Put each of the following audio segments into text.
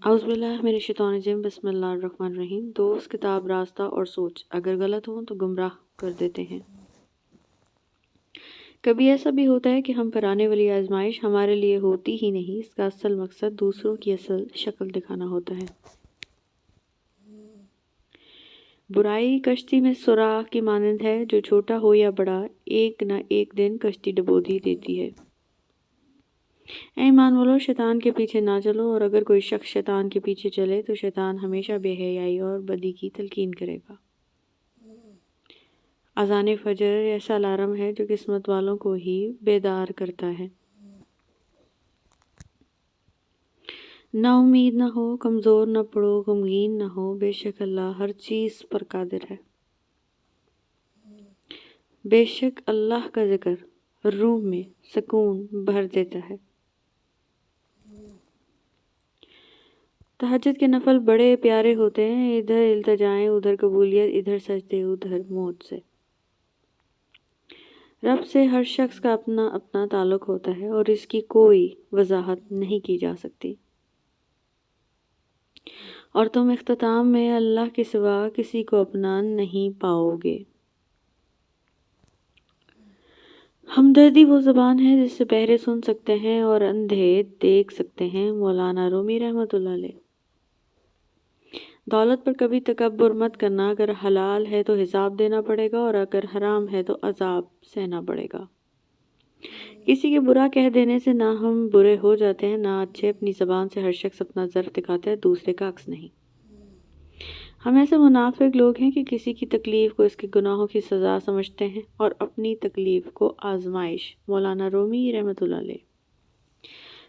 اعوذ باللہ من الشیطان الرجیم، بسم اللہ الرحمن الرحیم۔ دوست، کتاب، راستہ اور سوچ اگر غلط ہوں تو گمراہ کر دیتے ہیں۔ کبھی ایسا بھی ہوتا ہے کہ ہم پر آنے والی آزمائش ہمارے لیے ہوتی ہی نہیں، اس کا اصل مقصد دوسروں کی اصل شکل دکھانا ہوتا ہے۔ برائی کشتی میں سوراخ کی مانند ہے، جو چھوٹا ہو یا بڑا ایک نہ ایک دن کشتی ڈبو ہی دیتی ہے۔ اے ایمان والو، شیطان کے پیچھے نہ چلو، اور اگر کوئی شخص شیطان کے پیچھے چلے تو شیطان ہمیشہ بے حیائی اور بدی کی تلقین کرے گا۔ اذان فجر ایسا الارم ہے جو قسمت والوں کو ہی بیدار کرتا ہے۔ نہ امید نہ ہو، کمزور نہ پڑو، غمگین نہ ہو، بے شک اللہ ہر چیز پر قادر ہے۔ بے شک اللہ کا ذکر روح میں سکون بھر دیتا ہے۔ تہجد کے نفل بڑے پیارے ہوتے ہیں، ادھر التجائیں ادھر قبولیت، ادھر سجدے ادھر موت سے۔ رب سے ہر شخص کا اپنا اپنا تعلق ہوتا ہے اور اس کی کوئی وضاحت نہیں کی جا سکتی، اور تم اختتام میں اللہ کے سوا کسی کو اپنا نہیں پاؤ گے۔ ہمدردی وہ زبان ہے جس سے بہرے سن سکتے ہیں اور اندھے دیکھ سکتے ہیں۔ مولانا رومی رحمۃ اللہ علیہ۔ دولت پر کبھی تکبر مت کرنا، اگر حلال ہے تو حساب دینا پڑے گا اور اگر حرام ہے تو عذاب سہنا پڑے گا۔ کسی کے برا کہہ دینے سے نہ ہم برے ہو جاتے ہیں نہ اچھے، اپنی زبان سے ہر شخص اپنا ظرف دکھاتا ہے، دوسرے کا عکس نہیں۔ ہم ایسے منافق لوگ ہیں کہ کسی کی تکلیف کو اس کے گناہوں کی سزا سمجھتے ہیں اور اپنی تکلیف کو آزمائش۔ مولانا رومی رحمۃ اللہ علیہ۔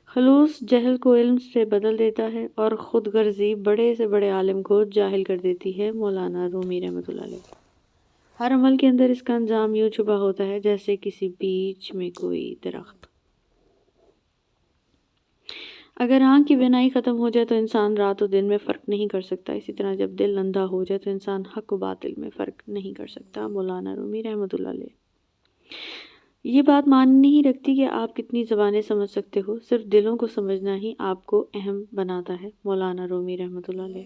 خلوص جہل کو علم سے بدل دیتا ہے اور خود غرضی بڑے سے بڑے عالم کو جاہل کر دیتی ہے۔ مولانا رومی رحمۃ اللہ علیہ۔ ہر عمل کے اندر اس کا انجام یوں چھپا ہوتا ہے جیسے کسی بیچ میں کوئی درخت۔ اگر آنکھ کی بینائی ختم ہو جائے تو انسان رات و دن میں فرق نہیں کر سکتا، اسی طرح جب دل اندھا ہو جائے تو انسان حق و باطل میں فرق نہیں کر سکتا۔ مولانا رومی رحمۃ اللہ علیہ۔ یہ بات معنی نہیں رکھتی کہ آپ کتنی زبانیں سمجھ سکتے ہو، صرف دلوں کو سمجھنا ہی آپ کو اہم بناتا ہے۔ مولانا رومی رحمۃ اللہ علیہ۔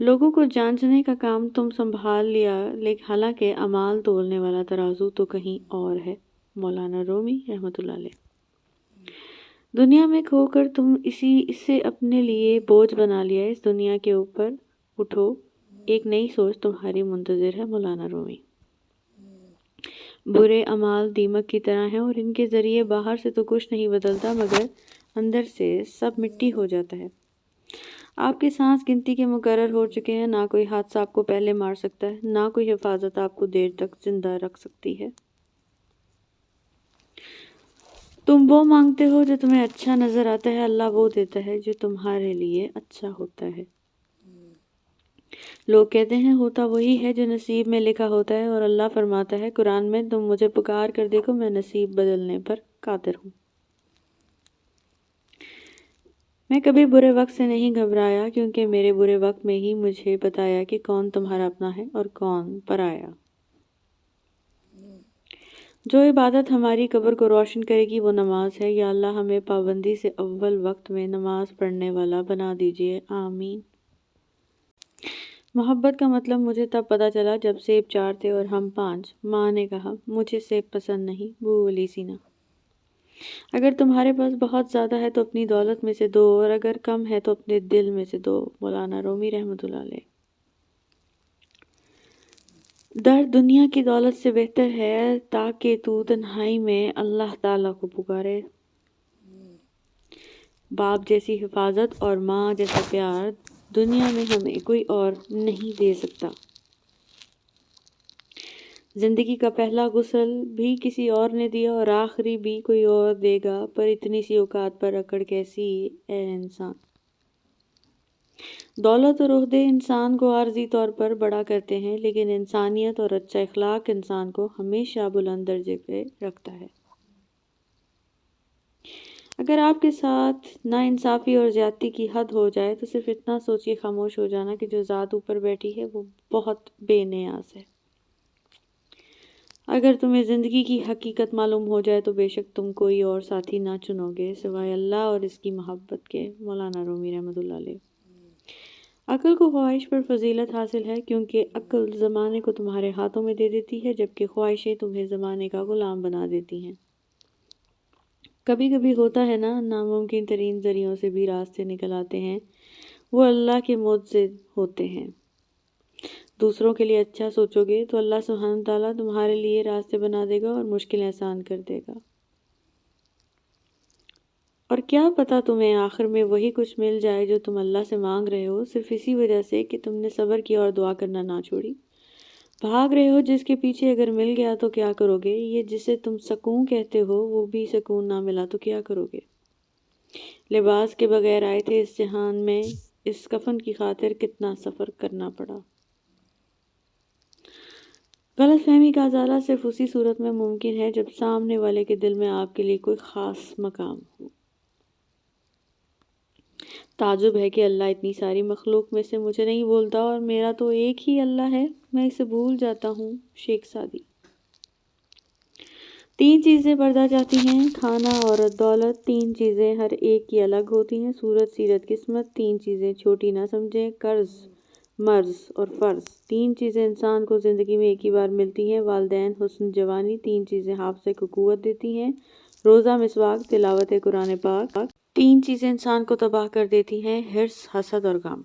لوگوں کو جانچنے کا کام تم سنبھال لیا، لیکن حالانکہ اعمال تولنے والا ترازو تو کہیں اور ہے۔ مولانا رومی رحمۃ اللہ علیہ۔ دنیا میں کھو کر تم اسے اپنے لیے بوجھ بنا لیا، اس دنیا کے اوپر اٹھو، ایک نئی سوچ تمہاری منتظر ہے۔ مولانا رومی۔ برے اعمال دیمک کی طرح ہیں اور ان کے ذریعے باہر سے تو کچھ نہیں بدلتا مگر اندر سے سب مٹی ہو جاتا ہے۔ آپ کے سانس گنتی کے مقرر ہو چکے ہیں، نہ کوئی حادثہ آپ کو پہلے مار سکتا ہے، نہ کوئی حفاظت آپ کو دیر تک زندہ رکھ سکتی ہے۔ تم وہ مانگتے ہو جو تمہیں اچھا نظر آتا ہے، اللہ وہ دیتا ہے جو تمہارے لیے اچھا ہوتا ہے۔ لوگ کہتے ہیں ہوتا وہی ہے جو نصیب میں لکھا ہوتا ہے، اور اللہ فرماتا ہے قرآن میں، تم مجھے پکار کر دیکھو، میں نصیب بدلنے پر قادر ہوں۔ میں کبھی برے وقت سے نہیں گھبرایا، کیونکہ میرے برے وقت میں ہی مجھے بتایا کہ کون تمہارا اپنا ہے اور کون پرایا۔ جو عبادت ہماری قبر کو روشن کرے گی وہ نماز ہے، یا اللہ ہمیں پابندی سے اول وقت میں نماز پڑھنے والا بنا دیجیے، آمین۔ محبت کا مطلب مجھے تب پتہ چلا جب سیب 4 تھے اور ہم 5۔ ماں نے کہا مجھے سیب پسند نہیں، بو علی سینا۔ اگر تمہارے پاس بہت زیادہ ہے تو اپنی دولت میں سے دو، اور اگر کم ہے تو اپنے دل میں سے دو۔ مولانا رومی رحمۃ اللہ علیہ۔ درد دنیا کی دولت سے بہتر ہے تاکہ تو تنہائی میں اللہ تعالیٰ کو پکارے۔ باپ جیسی حفاظت اور ماں جیسا پیار دنیا میں ہمیں کوئی اور نہیں دے سکتا۔ زندگی کا پہلا غسل بھی کسی اور نے دیا اور آخری بھی کوئی اور دے گا، پر اتنی سی اوقات پر اکڑ کیسی اے انسان۔ دولت اور عہدے انسان کو عارضی طور پر بڑا کرتے ہیں، لیکن انسانیت اور اچھا اخلاق انسان کو ہمیشہ بلند درجے پہ رکھتا ہے۔ اگر آپ کے ساتھ ناانصافی اور زیادتی کی حد ہو جائے تو صرف اتنا سوچیے، خاموش ہو جانا کہ جو ذات اوپر بیٹھی ہے وہ بہت بے نیاز ہے۔ اگر تمہیں زندگی کی حقیقت معلوم ہو جائے تو بے شک تم کوئی اور ساتھی نہ چنو گے سوائے اللہ اور اس کی محبت کے۔ مولانا رومی رحمۃ اللہ علیہ۔ عقل کو خواہش پر فضیلت حاصل ہے کیونکہ عقل زمانے کو تمہارے ہاتھوں میں دے دیتی ہے جبکہ خواہشیں تمہیں زمانے کا غلام بنا دیتی ہیں۔ کبھی کبھی ہوتا ہے نا، ناممکن ترین ذریعوں سے بھی راستے نکل آتے ہیں، وہ اللہ کے معجزے ہوتے ہیں۔ دوسروں کے لیے اچھا سوچو گے تو اللہ سبحانہ تعالیٰ تمہارے لیے راستے بنا دے گا اور مشکلیں آسان کر دے گا۔ اور کیا پتہ تمہیں آخر میں وہی کچھ مل جائے جو تم اللہ سے مانگ رہے ہو، صرف اسی وجہ سے کہ تم نے صبر کیا اور دعا کرنا نہ چھوڑی۔ بھاگ رہے ہو جس کے پیچھے، اگر مل گیا تو کیا کرو گے؟ یہ جسے تم سکون کہتے ہو وہ بھی سکون نہ ملا تو کیا کرو گے؟ لباس کے بغیر آئے تھے اس جہان میں، اس کفن کی خاطر کتنا سفر کرنا پڑا۔ غلط فہمی کا ازالہ صرف اسی صورت میں ممکن ہے جب سامنے والے کے دل میں آپ کے لیے کوئی خاص مقام ہو۔ تعجب ہے کہ اللہ اتنی ساری مخلوق میں سے مجھے نہیں بولتا اور میرا تو ایک ہی اللہ ہے، میں اسے بھول جاتا ہوں۔ شیخ سعدی۔ تین چیزیں پردہ چاہتی ہیں، کھانا، عورت، دولت۔ تین چیزیں ہر ایک کی الگ ہوتی ہیں، صورت، سیرت، قسمت۔ تین چیزیں چھوٹی نہ سمجھیں، قرض، مرض اور فرض۔ تین چیزیں انسان کو زندگی میں ایک ہی بار ملتی ہیں، والدین، حسن جوانی۔ تین چیزیں حافظے کو قوت دیتی ہیں، روزہ، مسواک، تلاوت قرآن پاک۔ تین چیزیں انسان کو تباہ کر دیتی ہیں، حرص، حسد اور غم۔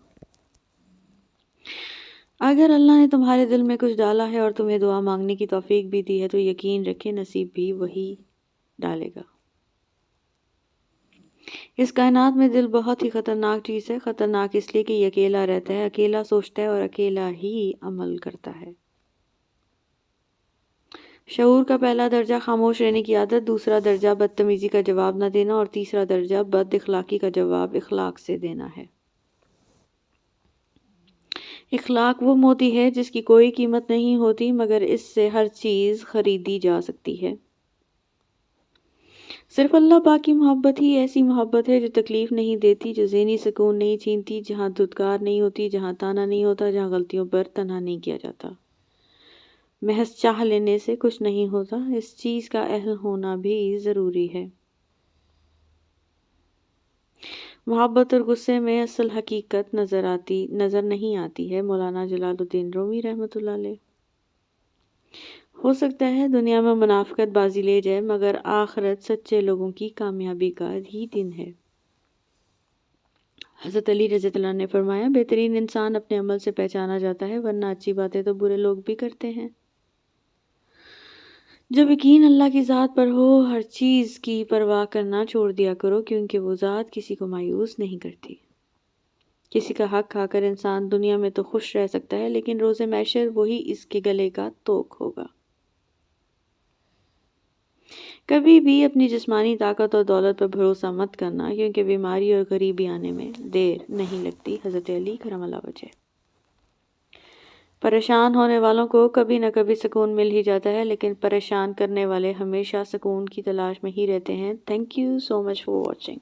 اگر اللہ نے تمہارے دل میں کچھ ڈالا ہے اور تمہیں دعا مانگنے کی توفیق بھی دی ہے تو یقین رکھیں نصیب بھی وہی ڈالے گا۔ اس کائنات میں دل بہت ہی خطرناک چیز ہے، خطرناک اس لیے کہ یہ اکیلا رہتا ہے، اکیلا سوچتا ہے اور اکیلا ہی عمل کرتا ہے۔ شعور کا پہلا درجہ خاموش رہنے کی عادت، دوسرا درجہ بدتمیزی کا جواب نہ دینا اور تیسرا درجہ بد اخلاقی کا جواب اخلاق سے دینا ہے۔ اخلاق وہ موتی ہے جس کی کوئی قیمت نہیں ہوتی مگر اس سے ہر چیز خریدی جا سکتی ہے۔ صرف اللہ پاک کی محبت ہی ایسی محبت ہے جو تکلیف نہیں دیتی، جو ذہنی سکون نہیں چھینتی، جہاں دھتکار نہیں ہوتی، جہاں تانا نہیں ہوتا، جہاں غلطیوں پر تنہا نہیں کیا جاتا۔ محض چاہ لینے سے کچھ نہیں ہوتا، اس چیز کا اہل ہونا بھی ضروری ہے۔ محبت اور غصے میں اصل حقیقت نظر نہیں آتی ہے۔ مولانا جلال الدین رومی رحمۃ اللہ علیہ۔ ہو سکتا ہے دنیا میں منافقت بازی لے جائے مگر آخرت سچے لوگوں کی کامیابی کا ہی دن ہے۔ حضرت علی رضی اللہ عنہ نے فرمایا، بہترین انسان اپنے عمل سے پہچانا جاتا ہے ورنہ اچھی باتیں تو برے لوگ بھی کرتے ہیں۔ جب یقین اللہ کی ذات پر ہو ہر چیز کی پرواہ کرنا چھوڑ دیا کرو کیونکہ وہ ذات کسی کو مایوس نہیں کرتی۔ کسی کا حق کھا کر انسان دنیا میں تو خوش رہ سکتا ہے لیکن روز محشر وہی اس کے گلے کا توق ہوگا۔ کبھی بھی اپنی جسمانی طاقت اور دولت پر بھروسہ مت کرنا کیونکہ بیماری اور غریبی آنے میں دیر نہیں لگتی۔ حضرت علی کرم اللہ وجہ۔ پریشان ہونے والوں کو کبھی نہ کبھی سکون مل ہی جاتا ہے لیکن پریشان کرنے والے ہمیشہ سکون کی تلاش میں ہی رہتے ہیں۔ Thank you so much for watching.